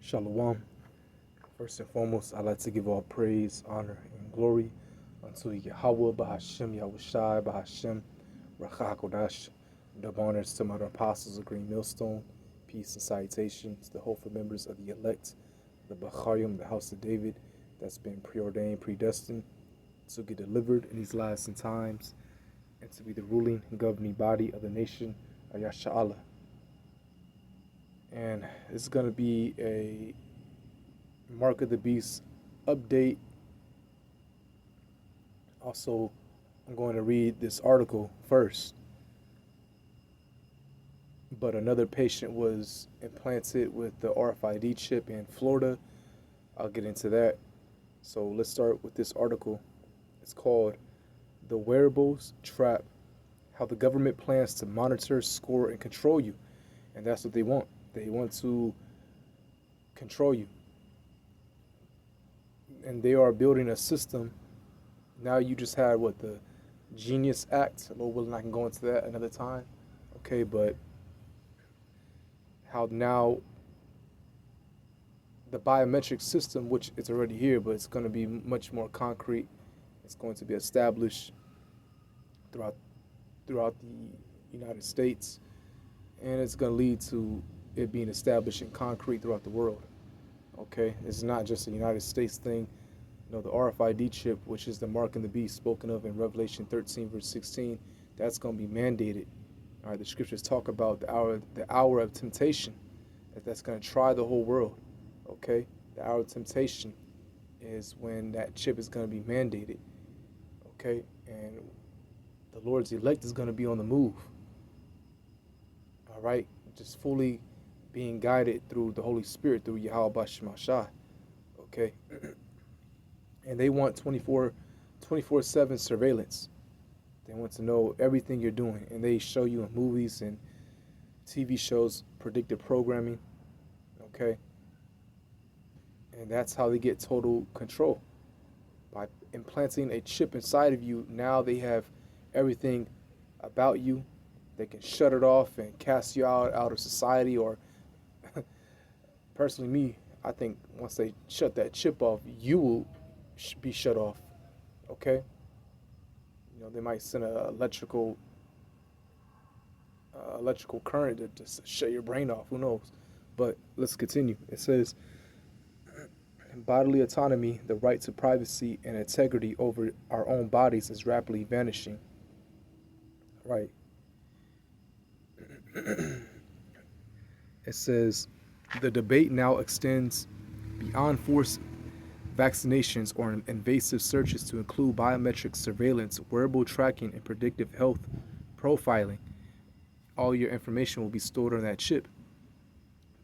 Shalom. First and foremost, I'd like to give all praise, honor, and glory unto Yahweh, Bahashem, Yahushai, Bahashem, Rachakodash. Double honors to my apostles of Green Millstone. Peace and salutations to hopeful members of the elect, the Bacharim, the house of David, that's been preordained, predestined to get delivered in these last times and to be the ruling and governing body of the nation of Yasha'Allah. And this is going to be a Mark of the Beast update. Also, I'm going to read this article first. But another patient was implanted with the RFID chip in Florida. I'll get into that. So let's start with this article. It's called The Wearables Trap: How the Government Plans to Monitor, Score, and Control You. And that's what they want. They want to control you. And they are building a system. Now you just had the Genius Act. Lord willing, I can go into that another time. Okay, but how now the biometric system, which it's already here, but it's going to be much more concrete. It's going to be established throughout the United States, and it's going to lead to it being established in concrete throughout the world. Okay, it's not just a United States thing. You know, the RFID chip, which is the mark of the beast spoken of in Revelation 13, verse 16, that's going to be mandated. All right, the scriptures talk about the hour of temptation, that's going to try the whole world. Okay, the hour of temptation is when that chip is going to be mandated. Okay, and the Lord's elect is going to be on the move. All right, just fully being guided through the Holy Spirit, through Yahweh Bashimashah. Okay, and they want 24/7 surveillance. They want to know everything you're doing, and they show you in movies and TV shows predictive programming. Okay, and that's how they get total control. By implanting a chip inside of you, now they have everything about you. They can shut it off and cast you out of society. Or personally, me, I think once they shut that chip off, you will be shut off. Okay, you know, they might send an electrical current to just shut your brain off. Who knows? But let's continue. It says, bodily autonomy, the right to privacy and integrity over our own bodies, is rapidly vanishing. Right. It says, the debate now extends beyond forced vaccinations or invasive searches to include biometric surveillance, wearable tracking, and predictive health profiling. All your information will be stored on that chip.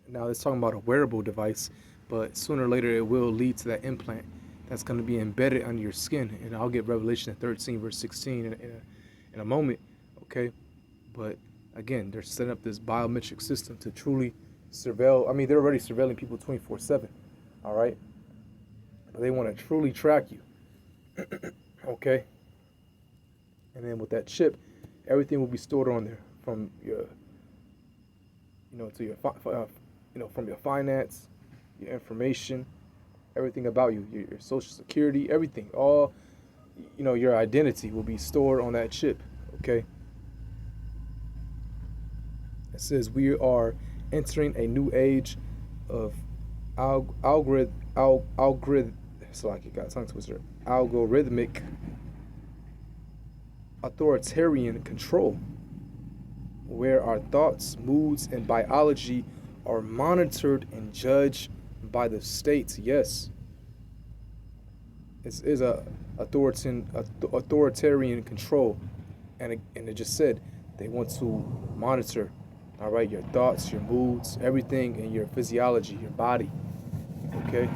Now, it's talking about a wearable device, but sooner or later it will lead to that implant that's going to be embedded under your skin. And I'll get Revelation 13, verse 16 in a moment. Okay, but again, they're setting up this biometric system to truly surveil. I mean, they're already surveilling people 24/7. All right, but they want to truly track you. Okay, and then with that chip, everything will be stored on there, from your, to your, from your finance, your information, everything about you, your social security, everything, all, your identity will be stored on that chip. Okay. It says we are entering a new age of algorithmic authoritarian control, where our thoughts, moods, and biology are monitored and judged by the states. Yes, this is a authoritarian control, and it just said they want to monitor. All right, your thoughts, your moods, everything in your physiology, your body. Okay.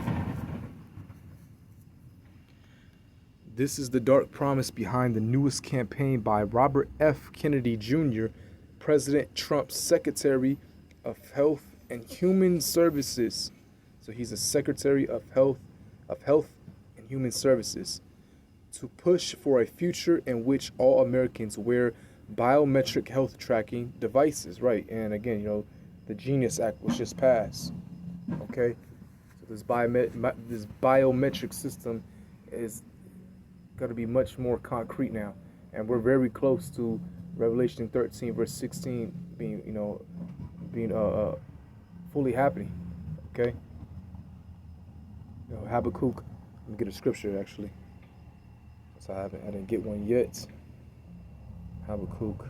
This is the dark promise behind the newest campaign by Robert F. Kennedy Jr., President Trump's Secretary of Health and Human Services. So he's the Secretary of Health and Human Services, to push for a future in which all Americans wear biometric health tracking devices. Right. And again, the Genius Act was just passed. Okay. This biometric system is going to be much more concrete now, and we're very close to Revelation 13 verse 16 being fully happening. Okay, Habakkuk. Let me get a scripture actually. So I didn't get one yet. Habakkuk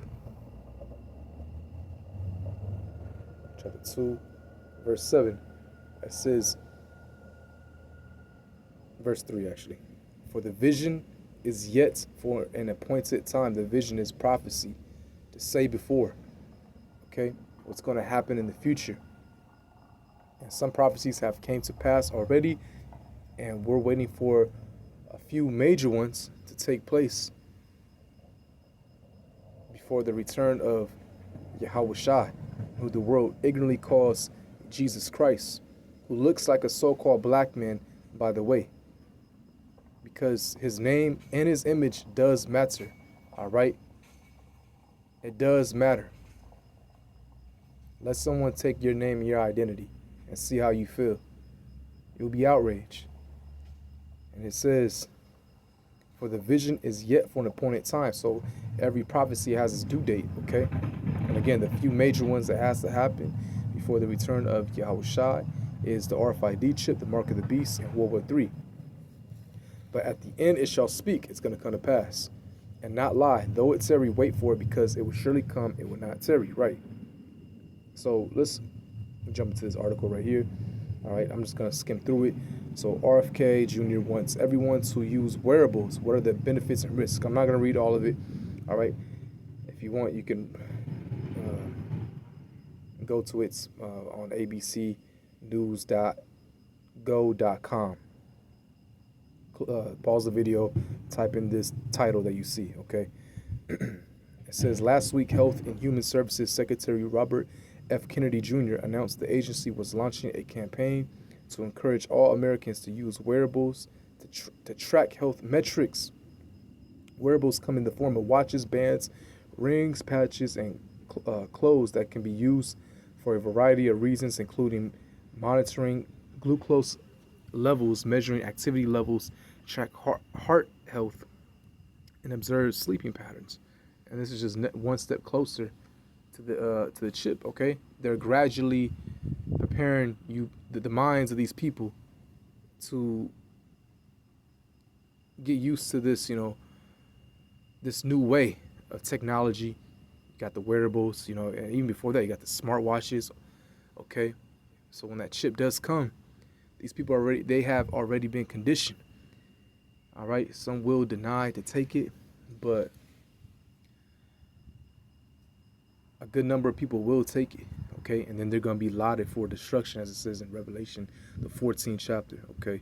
chapter 2 verse 7. It says, verse 3 actually, for the vision is yet for an appointed time. The vision is prophecy to say before, okay, what's going to happen in the future. And some prophecies have came to pass already, and we're waiting for a few major ones to take place before the return of Yahushua, who the world ignorantly calls Jesus Christ, who looks like a so-called black man, by the way, because his name and his image does matter. All right, it does matter. Let someone take your name and your identity and see how you feel. You'll be outraged. And it says, for the vision is yet for an appointed time. So every prophecy has its due date, okay? And again, the few major ones that has to happen before the return of Yahushua is the RFID chip, the mark of the beast, and World War III. But at the end it shall speak. It's going to come to pass and not lie. Though it tarry, wait for it, because it will surely come. It will not tarry, right? So let's jump into this article right here. All right, I'm just going to skim through it. So RFK Jr. wants everyone to use wearables. What are the benefits and risks? I'm not going to read all of it. All right. If you want, you can go to it on abcnews.go.com. Pause the video, type in this title that you see, okay? It says, last week, Health and Human Services Secretary Robert F. Kennedy Jr. announced the agency was launching a campaign to encourage all Americans to use wearables to track health metrics. Wearables come in the form of watches, bands, rings, patches, and clothes that can be used for a variety of reasons, including monitoring glucose levels, measuring activity levels, track heart health, and observe sleeping patterns. And this is just one step closer to the chip. Okay, they're gradually preparing the minds of these people to get used to this, this new way of technology. You got the wearables, and even before that, you got the smartwatches. Okay, so when that chip does come, these people have already been conditioned. All right, some will deny to take it, but a good number of people will take it, okay? And then they're going to be lauded for destruction, as it says in Revelation, the 14th chapter, okay?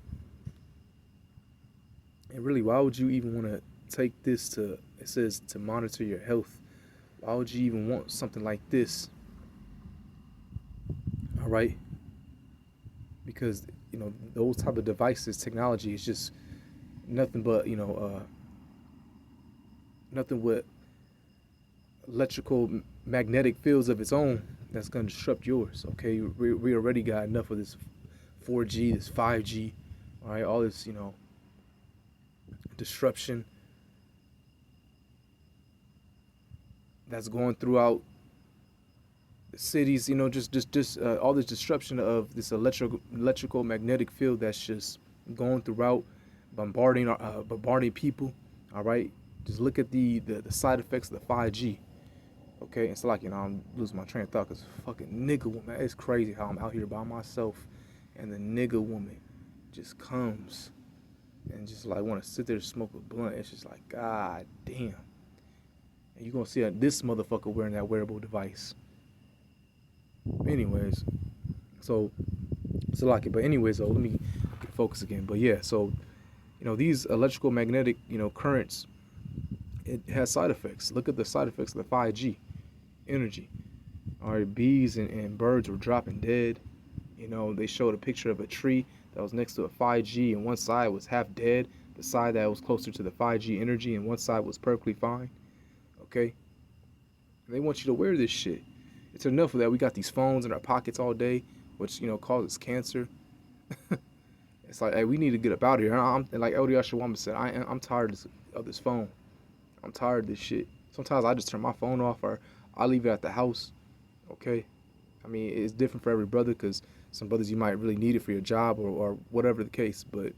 And really, why would you even want to take this it says to monitor your health? Why would you even want something like this? All right? Because, those type of devices, technology is just nothing but, nothing with electrical magnetic fields of its own that's going to disrupt yours, okay? We already got enough of this 4G, this 5G, all right? All this, disruption that's going throughout the cities, just all this disruption of this electrical magnetic field that's just going throughout, bombarding people, all right? Just look at the side effects of the 5G. Okay, it's like, I'm losing my train of thought because fucking nigga woman. It's crazy how I'm out here by myself and the nigga woman just comes and just like want to sit there and smoke a blunt. It's just like, god damn. And you're going to see this motherfucker wearing that wearable device. Anyways, so it's like it. But anyways, though, let me focus again. But yeah, so, these electrical magnetic, currents, it has side effects. Look at the side effects of the 5G energy. All right, bees and birds were dropping dead. They showed a picture of a tree that was next to a 5G, and one side was half dead, the side that was closer to the 5G energy, and one side was perfectly fine. Okay? And they want you to wear this shit. It's enough of that. We got these phones in our pockets all day, which, causes cancer. It's like, hey, we need to get up out of here. I'm like Elder Shawama said, I'm tired of this phone. I'm tired of this shit. Sometimes I just turn my phone off or I leave it at the house. Okay. I mean, it's different for every brother because some brothers you might really need it for your job or whatever the case. But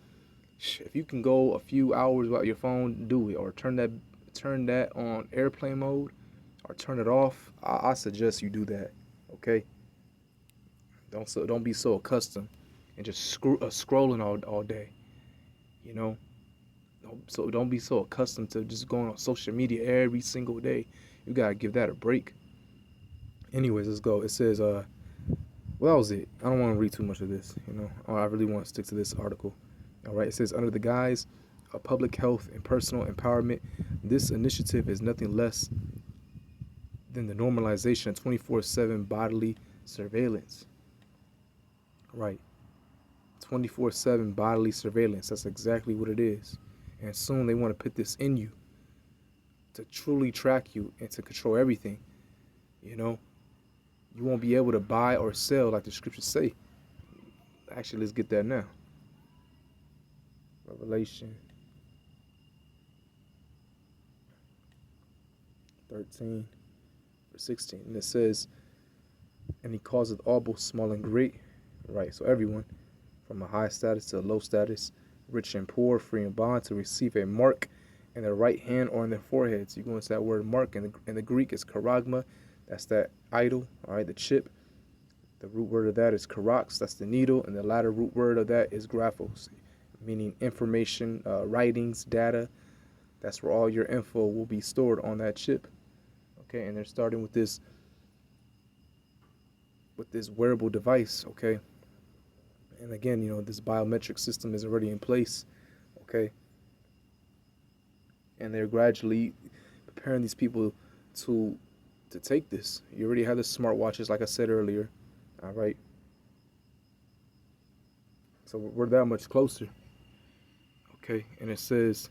if you can go a few hours without your phone, do it or turn that on airplane mode or turn it off. I suggest you do that. Okay. Don't be so accustomed and just scrolling all day. You know. So don't be so accustomed to just going on social media every single day. You gotta give that a break. Anyways, let's go. It says, well, that was it. I don't want to read too much of this. I really want to stick to this article. All right. It says, under the guise of public health and personal empowerment, this initiative is nothing less than the normalization of 24/7 bodily surveillance. Right. 24/7 bodily surveillance. That's exactly what it is. And soon they want to put this in you to truly track you and to control everything. You know, you won't be able to buy or sell like the scriptures say. Actually, let's get that now. Revelation 13, verse 16. And it says, and he causeth all, both small and great, right? So everyone, from a high status to a low status, rich and poor, free and bond, to receive a mark in their right hand or in their foreheads. You go into that word mark, in the Greek is charagma. That's that idol, all right, the chip. The root word of that is karox, that's the needle, and the latter root word of that is graphos, meaning information, writings, data. That's where all your info will be stored on that chip. Okay, and they're starting with this wearable device. Okay, and again, this biometric system is already in place. Okay, and they're gradually preparing these people to take this. You already have the smartwatches, like I said earlier. All right, so we're that much closer. Okay, and it says,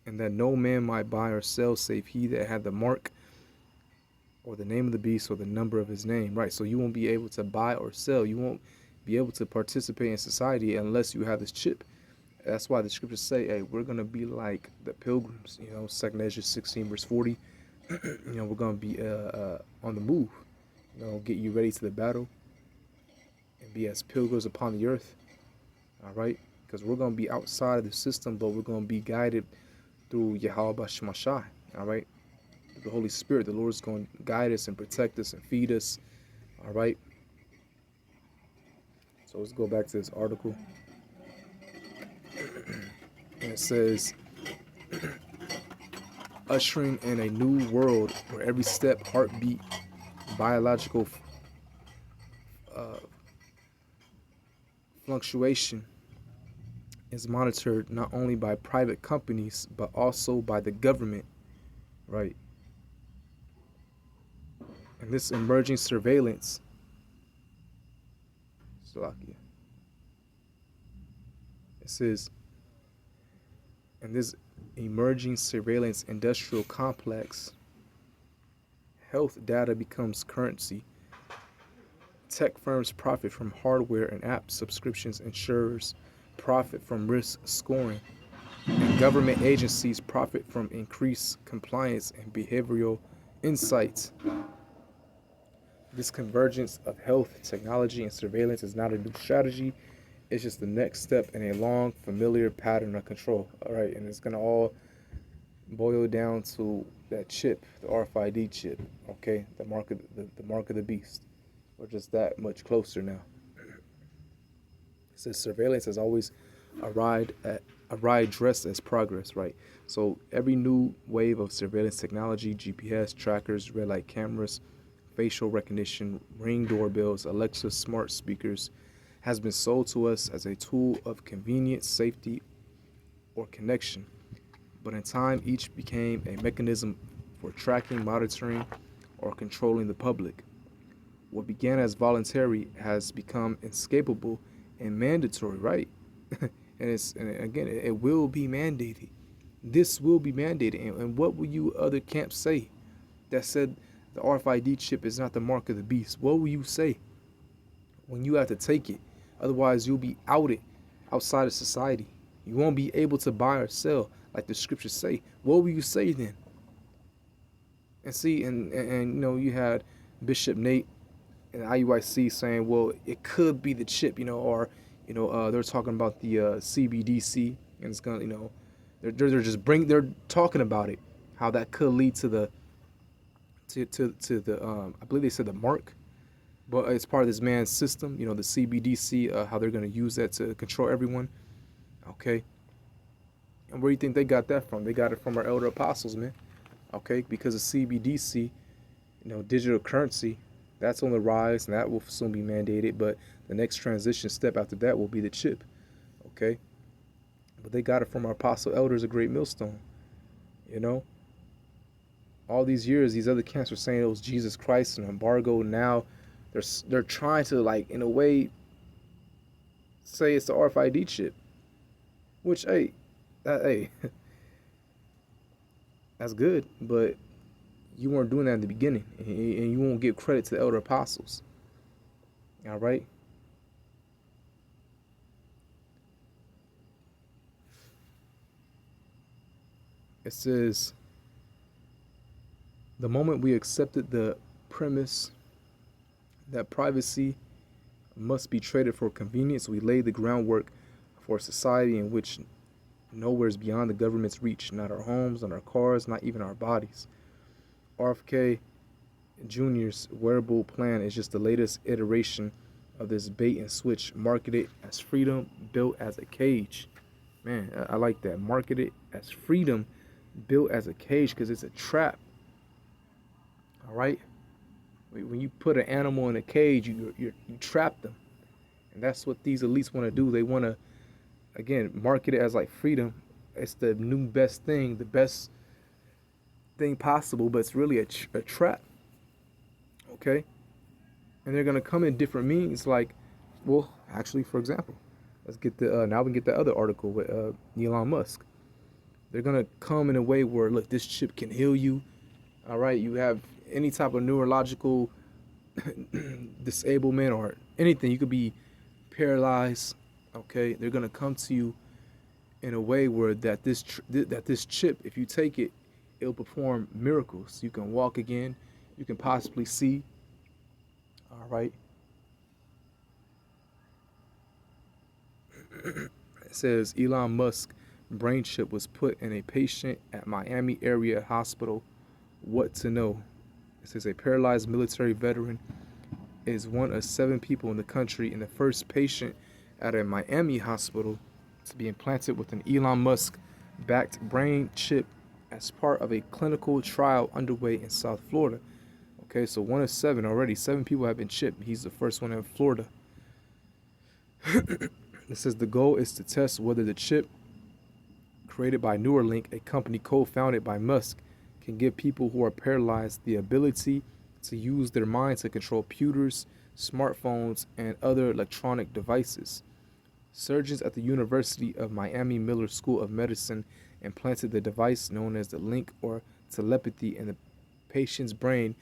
and that no man might buy or sell save he that had the mark or the name of the beast or the number of his name. Right, so you won't be able to buy or sell. You won't be able to participate in society unless you have this chip. That's why the scriptures say, hey, we're going to be like the pilgrims. 2 Ezra 16 verse 40. We're going to be on the move. Get you ready to the battle and be as pilgrims upon the earth. All right, because we're going to be outside of the system, but we're going to be guided through Yahweh Shemashai. All right, the Holy Spirit. The Lord is going to guide us and protect us and feed us. All right. So let's go back to this article. And it says, ushering in a new world where every step, heartbeat, biological fluctuation is monitored not only by private companies but also by the government, right? And this emerging surveillance, it says, in this emerging surveillance industrial complex, health data becomes currency. Tech firms profit from hardware and app subscriptions, insurers profit from risk scoring, and government agencies profit from increased compliance and behavioral insights. This convergence of health, technology, and surveillance is not a new strategy. It's just the next step in a long, familiar pattern of control. All right, and it's going to all boil down to that chip, the RFID chip, okay? The mark of the beast. We're just that much closer now. It says surveillance has always a ride dressed as progress, right? So every new wave of surveillance technology, GPS trackers, red light cameras, facial recognition, Ring doorbells, Alexa smart speakers, has been sold to us as a tool of convenience, safety, or connection. But in time, each became a mechanism for tracking, monitoring, or controlling the public. What began as voluntary has become inescapable and mandatory, right? and again, it will be mandated. This will be mandated. And what will you other camps say that said the RFID chip is not the mark of the beast? What will you say when you have to take it Otherwise, you'll be outed outside of society. You won't be able to buy or sell like the scriptures say. What will you say then? And see, and you know, you had Bishop Nate and IUIC saying, well, it could be the chip, you know, or they're talking about the CBDC, and it's gonna, they're just they're talking about it, how that could lead to the to the I believe they said the mark, but it's part of this man's system, the CBDC, how they're gonna use that to control everyone. Okay, and where do you think they got that from? They got it from our elder apostles, man. Okay, because of CBDC, digital currency, that's on the rise, and that will soon be mandated. But the next transition step after that will be the chip. Okay, but they got it from our apostle elders, a great millstone. You know, all these years, these other camps were saying it was Jesus Christ and embargo. Now, they're trying to, like, in a way, say it's the RFID chip, which hey, that's good, but you weren't doing that in the beginning, and you won't give credit to the elder apostles. All right. It says, the moment we accepted the premise that privacy must be traded for convenience, we laid the groundwork for a society in which nowhere is beyond the government's reach, not our homes, not our cars, not even our bodies. RFK Jr.'s wearable plan is just the latest iteration of this bait and switch, marketed as freedom built as a cage. Man, I like that. Marketed as freedom built as a cage, because it's a trap. All right? When you put an animal in a cage, you trap them. And that's what these elites want to do. They want to, again, market it as like freedom. It's the new best thing, the best thing possible, but it's really a trap. Okay? And they're going to come in different means, like, well, actually, for example, let's get the, now we can get the other article with Elon Musk. They're going to come in a way where, look, this chip can heal you. All right? You have any type of neurological disablement or anything. You could be paralyzed. Okay? They're going to come to you in a way where that this chip, if you take it, it'll perform miracles. You can walk again. You can possibly see. All right. It says Elon Musk brain chip was put in a patient at Miami area hospital. What to know? It says a paralyzed military veteran is one of 7 people in the country and the first patient at a Miami hospital to be implanted with an Elon Musk backed brain chip as part of a clinical trial underway in South Florida. Okay, so 1 of 7 already. 7 people have been chipped. He's the first one in Florida. It says the goal is to test whether the chip created by Neuralink, a company co-founded by Musk, can give people who are paralyzed the ability to use their mind to control computers, smartphones, and other electronic devices. Surgeons at the University of Miami Miller School of Medicine implanted the device known as the link or telepathy in the patient's brain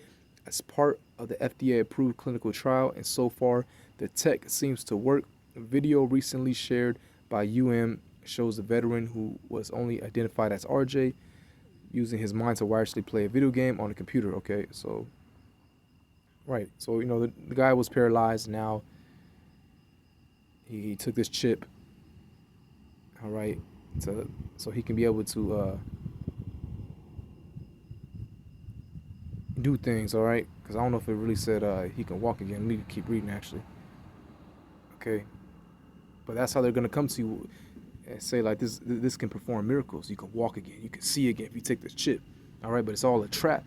as part of the FDA-approved clinical trial, and so far the tech seems to work. A video recently shared by shows the veteran, who was only identified as RJ, using his mind to wirelessly play a video game on a computer. Okay, so right, so the guy was paralyzed. Now he took this chip. All right, so he can be able to do things. All right, because I don't know if it really said he can walk again. We need to keep reading actually. Okay, but that's how they're gonna come to you and say, like, this can perform miracles. You can walk again. You can see again if you take this chip. All right, but it's all a trap.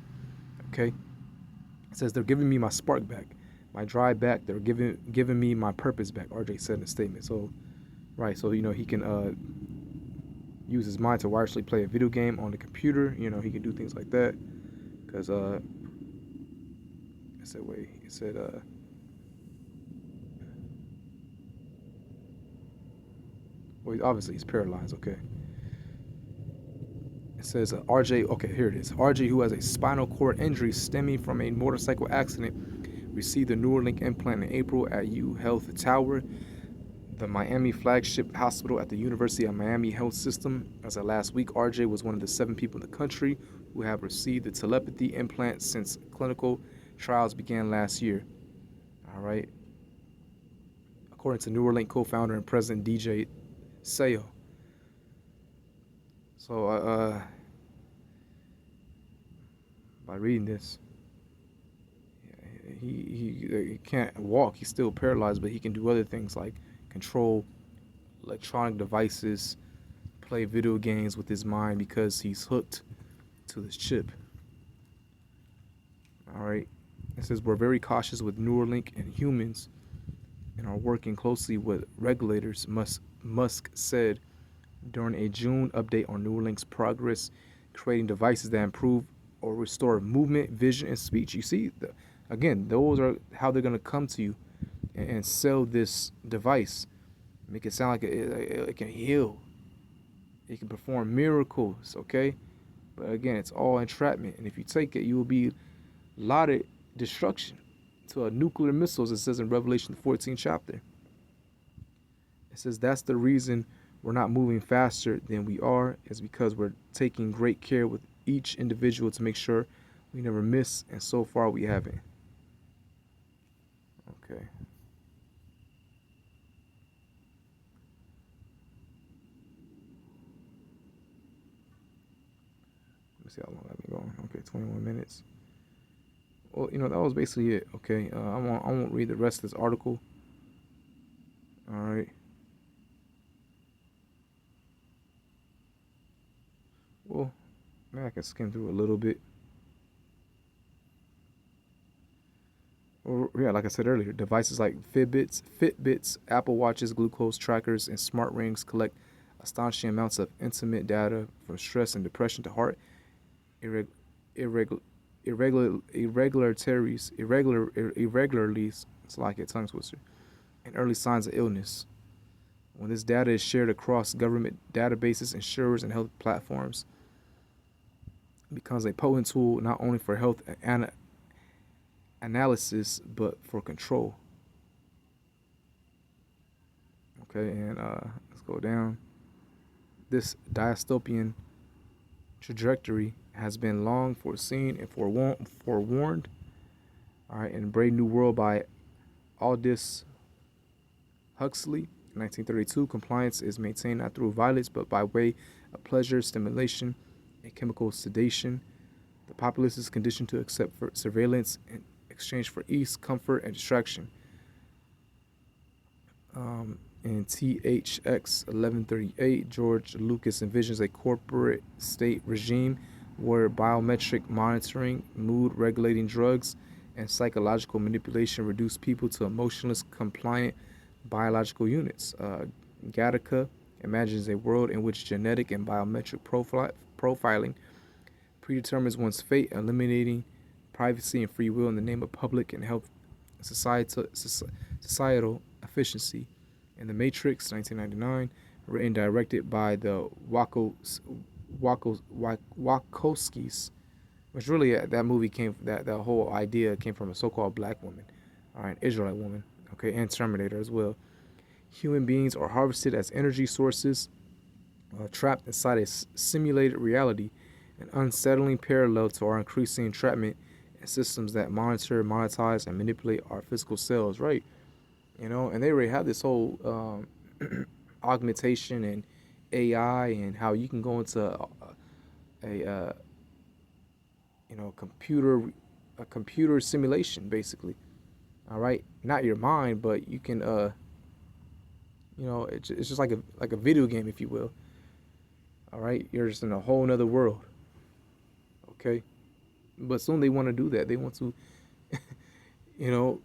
Okay. It says they're giving me my spark back, my drive back. They're giving me my purpose back. RJ said in a statement. So, right. So he can use his mind to wirelessly play a video game on the computer. He can do things like that. Because it said well, obviously he's paralyzed. Okay. It says RJ. Okay, here it is. RJ, who has a spinal cord injury stemming from a motorcycle accident, received the Neuralink implant in April at U Health Tower. The Miami flagship hospital at the University of Miami Health System. As of last week, RJ was one of the 7 people in the country who have received the telepathy implant since clinical trials began last year. All right. According to Neuralink co-founder and president DJ Sayo. So, by reading this, he can't walk. He's still paralyzed, but he can do other things like control electronic devices, play video games with his mind because he's hooked to this chip. All right. It says we're very cautious with Neuralink and humans and are working closely with regulators, Musk said during a June update on Neuralink's progress, creating devices that improve or restore movement, vision, and speech. You see, again, those are how they're going to come to you and sell this device. Make it sound like it can heal. It can perform miracles, okay? But again, it's all entrapment. And if you take it, you will be lauded destruction to a nuclear missiles, it says in Revelation 14 chapter. It says that's the reason we're not moving faster than we are, is because we're taking great care with each individual to make sure we never miss, and so far we haven't. Okay. Let me see how long I've been going. Okay, 21 minutes. Well, that was basically it. Okay, I won't read the rest of this article. All right. Well, maybe I can skim through a little bit. Or yeah, like I said earlier, devices like Fitbits, Apple Watches, glucose trackers, and smart rings collect astonishing amounts of intimate data from stress and depression to heart irregular irregularities. It's like a tongue twister, and early signs of illness. When this data is shared across government databases, insurers, and health platforms, it becomes a potent tool not only for health analysis but for control. Okay, and let's go down. This dystopian trajectory has been long foreseen and forewarned. All right, in Brave New World by Aldous Huxley, 1932, compliance is maintained not through violence but by way of pleasure, stimulation, and chemical sedation. The populace is conditioned to accept surveillance in exchange for ease, comfort, and distraction. In THX 1138, George Lucas envisions a corporate state regime where biometric monitoring, mood regulating drugs, and psychological manipulation reduce people to emotionless, compliant biological units. Gattaca imagines a world in which genetic and biometric profiling predetermines one's fate, eliminating privacy and free will in the name of public and health societal efficiency. In The Matrix, 1999, written and directed by the Wachowskis, which really that movie that whole idea came from a so-called black woman, all right, Israelite woman, okay, and Terminator as well. Human beings are harvested as energy sources, trapped inside a simulated reality, an unsettling parallel to our increasing entrapment in systems that monitor, monetize, and manipulate our physical selves, right? And they already have this whole augmentation and AI, and how you can go into a computer simulation, basically. All right, not your mind, but you can it's just like a video game, if you will. All right, you're just in a whole nother world. Okay, but soon they want to do that. They want to, you know,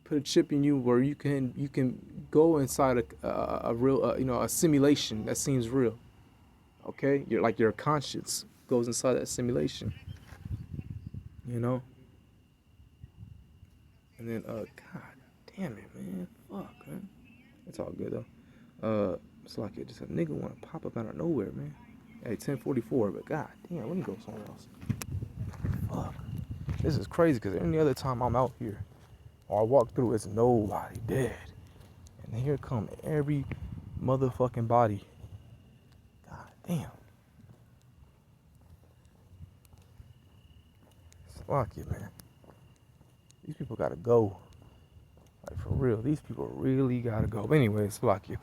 put a chip in you where you can go inside a real a simulation that seems real. Okay, you're like your conscience goes inside that simulation. You know, and then God damn it, man, fuck, man. It's all good though. It's like it just a nigga want to pop up out of nowhere, man. At 10:44, but god damn, let me go somewhere else. Fuck, this is crazy because any other time I'm out here or I walk through, it's nobody dead. And here come every motherfucking body. God damn. Fuck it, man. These people gotta go. Like, for real. These people really gotta go. But anyways, fuck you.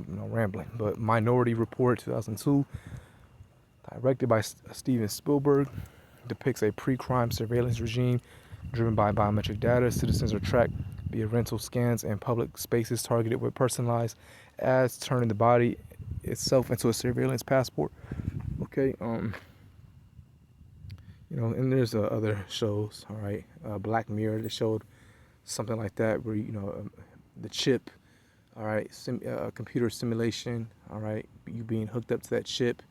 No rambling. But Minority Report 2002, directed by Steven Spielberg, depicts a pre-crime surveillance regime driven by biometric data. Citizens are tracked via rental scans and public spaces targeted with personalized ads, turning the body itself into a surveillance passport. Okay, and there's other shows. All right, Black Mirror, they showed something like that where the chip. All right, computer simulation. All right, you being hooked up to that chip,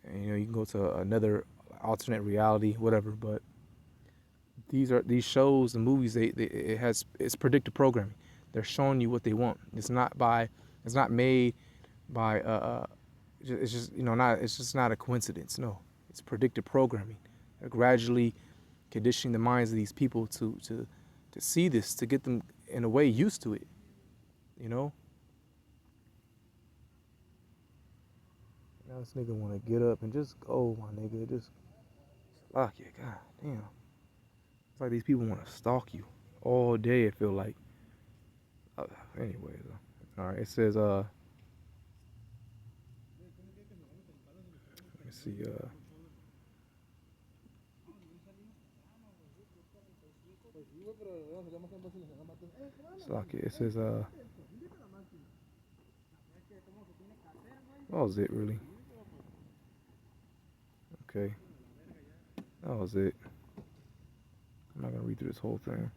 and you can go to another alternate reality, whatever. But these shows and movies. It's predictive programming. They're showing you what they want. It's not made by it's just not it's just not a coincidence. No, it's predictive programming. They're gradually conditioning the minds of these people to see this, to get them in a way used to it. Now this nigga want to get up and just go, my nigga. Just fuck it, god damn. It's like these people want to stalk you all day. It feel like. Anyways, all right. It says let me see fuck it. It says what was it really? Okay, that was it. I'm not gonna read through this whole thing.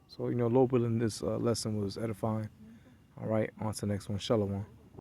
So, a little bit in this lesson was edifying. All right, on to the next one. Shalom.